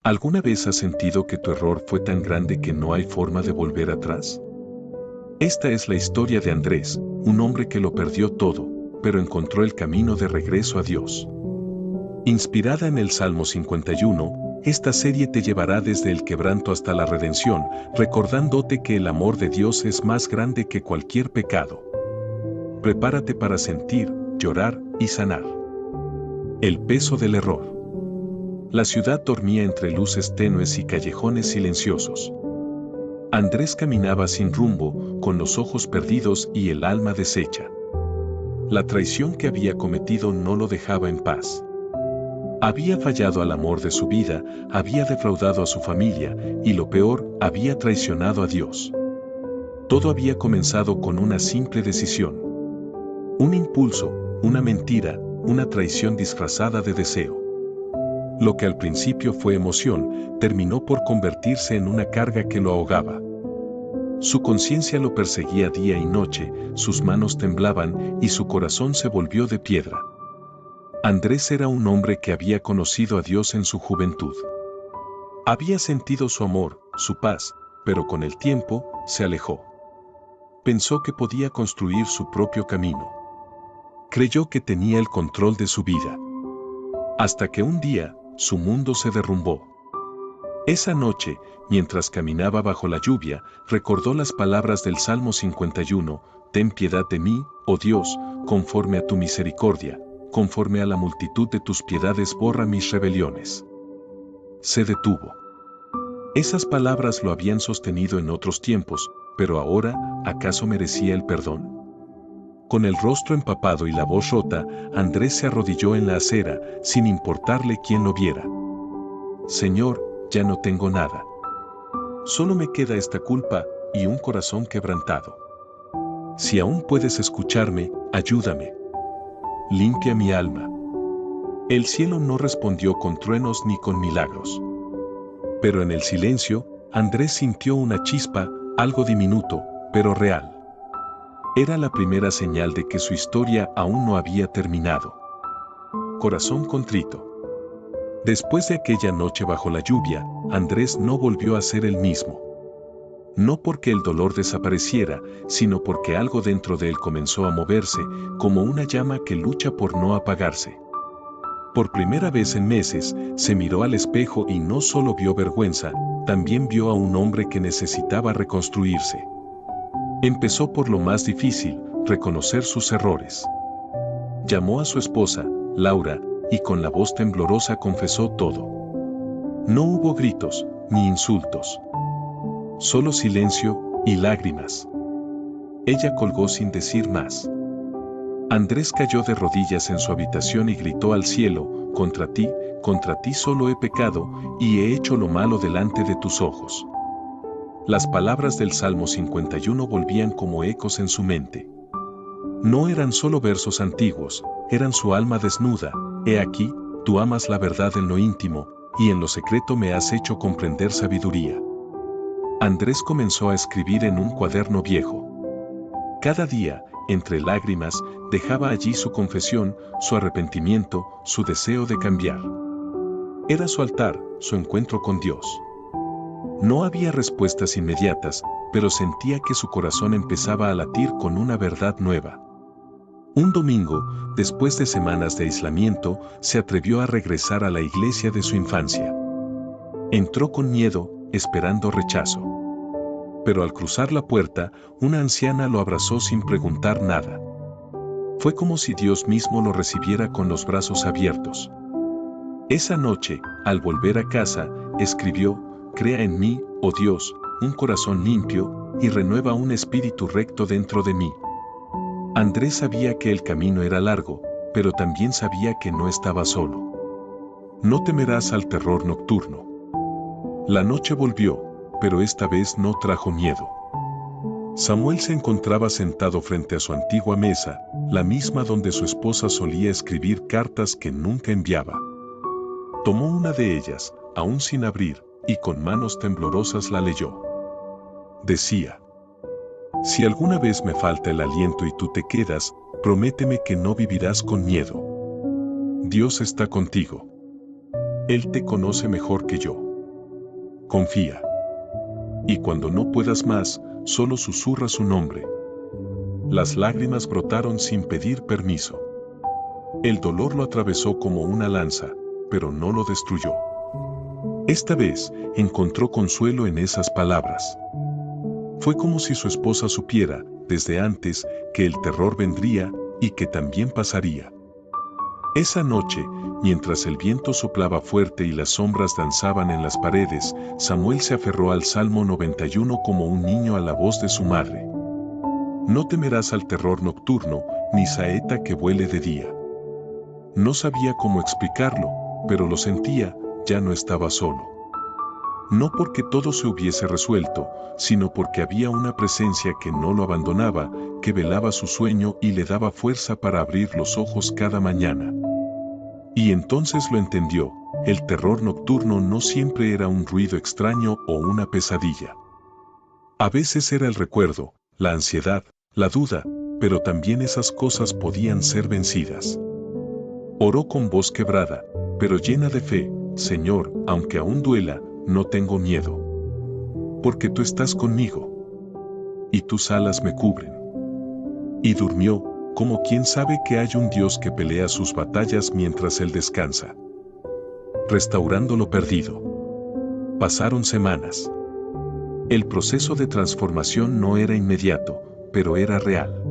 ¿Alguna vez has sentido que tu error fue tan grande que no hay forma de volver atrás? Esta es la historia de Andrés, un hombre que lo perdió todo, pero encontró el camino de regreso a Dios. Inspirada en el Salmo 51, esta serie te llevará desde el quebranto hasta la redención, recordándote que el amor de Dios es más grande que cualquier pecado. Prepárate para sentir, llorar y sanar. El peso del error. La ciudad dormía entre luces tenues y callejones silenciosos. Andrés caminaba sin rumbo, con los ojos perdidos y el alma deshecha. La traición que había cometido no lo dejaba en paz. Había fallado al amor de su vida, había defraudado a su familia, y lo peor, había traicionado a Dios. Todo había comenzado con una simple decisión. Un impulso, una mentira, una traición disfrazada de deseo. Lo que al principio fue emoción, terminó por convertirse en una carga que lo ahogaba. Su conciencia lo perseguía día y noche, sus manos temblaban y su corazón se volvió de piedra. Andrés era un hombre que había conocido a Dios en su juventud. Había sentido su amor, su paz, pero con el tiempo, se alejó. Pensó que podía construir su propio camino. Creyó que tenía el control de su vida. Hasta que un día, su mundo se derrumbó. Esa noche, mientras caminaba bajo la lluvia, recordó las palabras del Salmo 51, «Ten piedad de mí, oh Dios, conforme a tu misericordia, conforme a la multitud de tus piedades borra mis rebeliones». Se detuvo. Esas palabras lo habían sostenido en otros tiempos, pero ahora, ¿acaso merecía el perdón? Con el rostro empapado y la voz rota, Andrés se arrodilló en la acera, sin importarle quién lo viera. «Señor, ya no tengo nada. Solo me queda esta culpa y un corazón quebrantado. Si aún puedes escucharme, ayúdame. Limpia mi alma». El cielo no respondió con truenos ni con milagros. Pero en el silencio, Andrés sintió una chispa, algo diminuto, pero real. Era la primera señal de que su historia aún no había terminado. Corazón contrito. Después de aquella noche bajo la lluvia, Andrés no volvió a ser el mismo. No porque el dolor desapareciera, sino porque algo dentro de él comenzó a moverse, como una llama que lucha por no apagarse. Por primera vez en meses, se miró al espejo y no solo vio vergüenza, también vio a un hombre que necesitaba reconstruirse. Empezó por lo más difícil, reconocer sus errores. Llamó a su esposa, Laura, y con la voz temblorosa confesó todo. No hubo gritos, ni insultos. Solo silencio y lágrimas. Ella colgó sin decir más. Andrés cayó de rodillas en su habitación y gritó al cielo, contra ti solo he pecado, y he hecho lo malo delante de tus ojos». Las palabras del Salmo 51 volvían como ecos en su mente. No eran solo versos antiguos, eran su alma desnuda. «He aquí, tú amas la verdad en lo íntimo, y en lo secreto me has hecho comprender sabiduría». Andrés comenzó a escribir en un cuaderno viejo. Cada día, entre lágrimas, dejaba allí su confesión, su arrepentimiento, su deseo de cambiar. Era su altar, su encuentro con Dios. No había respuestas inmediatas, pero sentía que su corazón empezaba a latir con una verdad nueva. Un domingo, después de semanas de aislamiento, se atrevió a regresar a la iglesia de su infancia. Entró con miedo, esperando rechazo. Pero al cruzar la puerta, una anciana lo abrazó sin preguntar nada. Fue como si Dios mismo lo recibiera con los brazos abiertos. Esa noche, al volver a casa, escribió: «Crea en mí, oh Dios, un corazón limpio, y renueva un espíritu recto dentro de mí». Andrés sabía que el camino era largo, pero también sabía que no estaba solo. No temerás al terror nocturno. La noche volvió, pero esta vez no trajo miedo. Samuel se encontraba sentado frente a su antigua mesa, la misma donde su esposa solía escribir cartas que nunca enviaba. Tomó una de ellas, aún sin abrir, y con manos temblorosas la leyó. Decía: «Si alguna vez me falta el aliento y tú te quedas, prométeme que no vivirás con miedo. Dios está contigo. Él te conoce mejor que yo. confía. Y cuando no puedas más, solo susurra su nombre. Las lágrimas brotaron sin pedir permiso. El dolor lo atravesó como una lanza, pero no lo destruyó. Esta vez, encontró consuelo en esas palabras. Fue como si su esposa supiera, desde antes, que el terror vendría y que también pasaría. Esa noche, mientras el viento soplaba fuerte y las sombras danzaban en las paredes, Samuel se aferró al Salmo 91 como un niño a la voz de su madre. No temerás al terror nocturno, ni saeta que vuele de día. No sabía cómo explicarlo, pero lo sentía, ya no estaba solo. No porque todo se hubiese resuelto, sino porque había una presencia que no lo abandonaba, que velaba su sueño y le daba fuerza para abrir los ojos cada mañana. Y entonces lo entendió, el terror nocturno no siempre era un ruido extraño o una pesadilla. A veces era el recuerdo, la ansiedad, la duda, pero también esas cosas podían ser vencidas. Oró con voz quebrada, pero llena de fe: Señor, aunque aún duela, no tengo miedo. Porque tú estás conmigo. Y tus alas me cubren. Y durmió, como quien sabe que hay un Dios que pelea sus batallas mientras él descansa. Restaurando lo perdido. Pasaron semanas. El proceso de transformación no era inmediato, pero era real.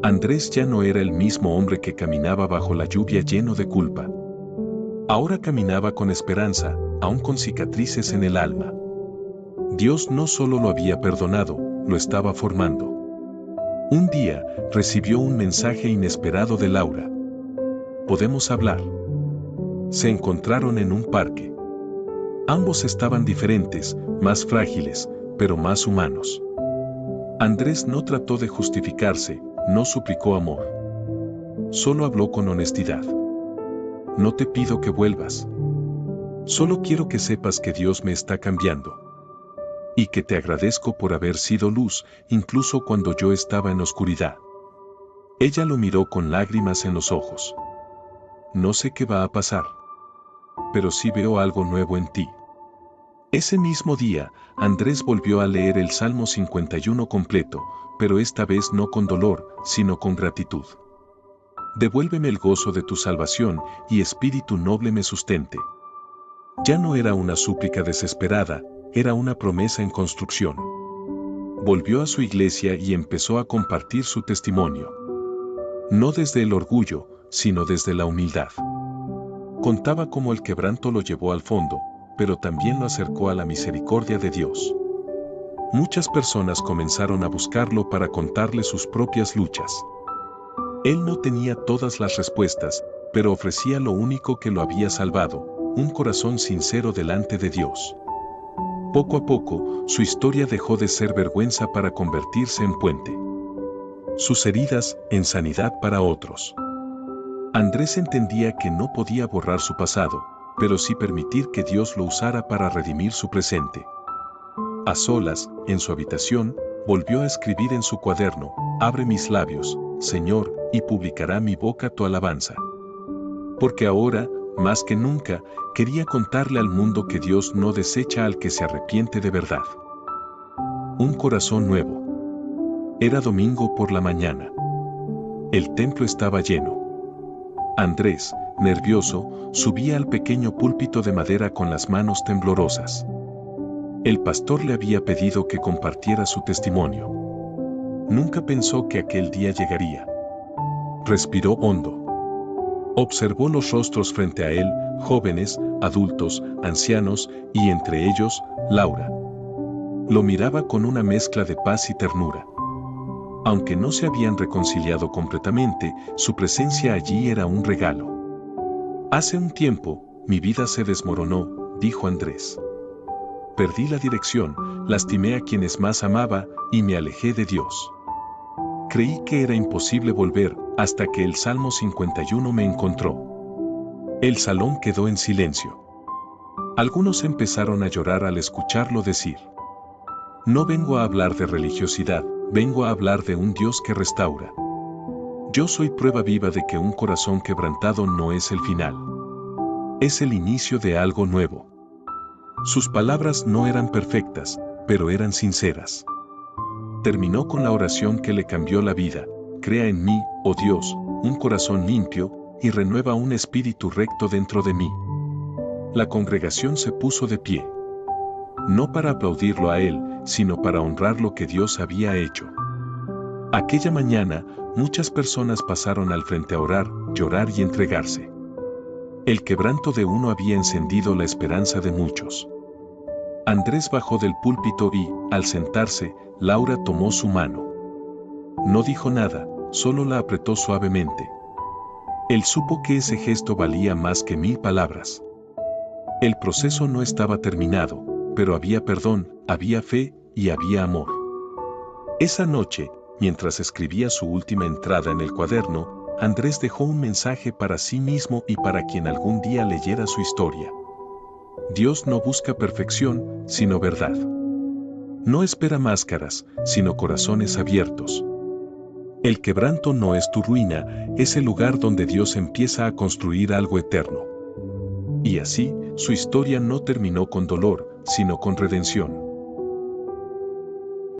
Andrés ya no era el mismo hombre que caminaba bajo la lluvia lleno de culpa. Ahora caminaba con esperanza, aún con cicatrices en el alma. Dios no solo lo había perdonado, lo estaba formando. Un día, recibió un mensaje inesperado de Laura. ¿Podemos hablar? Se encontraron en un parque. Ambos estaban diferentes, más frágiles, pero más humanos. Andrés no trató de justificarse, no suplicó amor. Solo habló con honestidad. No te pido que vuelvas. Solo quiero que sepas que Dios me está cambiando. Y que te agradezco por haber sido luz, incluso cuando yo estaba en oscuridad. Ella lo miró con lágrimas en los ojos. No sé qué va a pasar. Pero sí veo algo nuevo en ti. Ese mismo día, Andrés volvió a leer el Salmo 51 completo, pero esta vez no con dolor, sino con gratitud. Devuélveme el gozo de tu salvación, y espíritu noble me sustente. Ya no era una súplica desesperada, era una promesa en construcción. Volvió a su iglesia y empezó a compartir su testimonio. No desde el orgullo, sino desde la humildad. Contaba cómo el quebranto lo llevó al fondo, pero también lo acercó a la misericordia de Dios. Muchas personas comenzaron a buscarlo para contarle sus propias luchas. Él no tenía todas las respuestas, pero ofrecía lo único que lo había salvado: un corazón sincero delante de Dios. Poco a poco, su historia dejó de ser vergüenza para convertirse en puente. Sus heridas, en sanidad para otros. Andrés entendía que no podía borrar su pasado, pero sí permitir que Dios lo usara para redimir su presente. A solas, en su habitación, volvió a escribir en su cuaderno: abre mis labios, Señor, y publicará mi boca tu alabanza. Porque ahora, más que nunca, quería contarle al mundo que Dios no desecha al que se arrepiente de verdad. Un corazón nuevo. Era domingo por la mañana. El templo estaba lleno. Andrés, nervioso, subía al pequeño púlpito de madera con las manos temblorosas. El pastor le había pedido que compartiera su testimonio. Nunca pensó que aquel día llegaría. Respiró hondo. Observó los rostros frente a él, jóvenes, adultos, ancianos, y entre ellos, Laura. Lo miraba con una mezcla de paz y ternura. Aunque no se habían reconciliado completamente, su presencia allí era un regalo. Hace un tiempo, mi vida se desmoronó, dijo Andrés. Perdí la dirección, lastimé a quienes más amaba, y me alejé de Dios. Creí que era imposible volver, hasta que el Salmo 51 me encontró. El salón quedó en silencio. Algunos empezaron a llorar al escucharlo decir: no vengo a hablar de religiosidad, vengo a hablar de un Dios que restaura. Yo soy prueba viva de que un corazón quebrantado no es el final. Es el inicio de algo nuevo. Sus palabras no eran perfectas, pero eran sinceras. Terminó con la oración que le cambió la vida: crea en mí, oh Dios, un corazón limpio, y renueva un espíritu recto dentro de mí. La congregación se puso de pie. No para aplaudirlo a él, sino para honrar lo que Dios había hecho. Aquella mañana, muchas personas pasaron al frente a orar, llorar y entregarse. El quebranto de uno había encendido la esperanza de muchos. Andrés bajó del púlpito y, al sentarse, Laura tomó su mano. No dijo nada, solo la apretó suavemente. Él supo que ese gesto valía más que 1000 palabras. El proceso no estaba terminado, pero había perdón, había fe y había amor. Esa noche, mientras escribía su última entrada en el cuaderno, Andrés dejó un mensaje para sí mismo y para quien algún día leyera su historia. Dios no busca perfección, sino verdad. No espera máscaras, sino corazones abiertos. El quebranto no es tu ruina, es el lugar donde Dios empieza a construir algo eterno. Y así, su historia no terminó con dolor, sino con redención.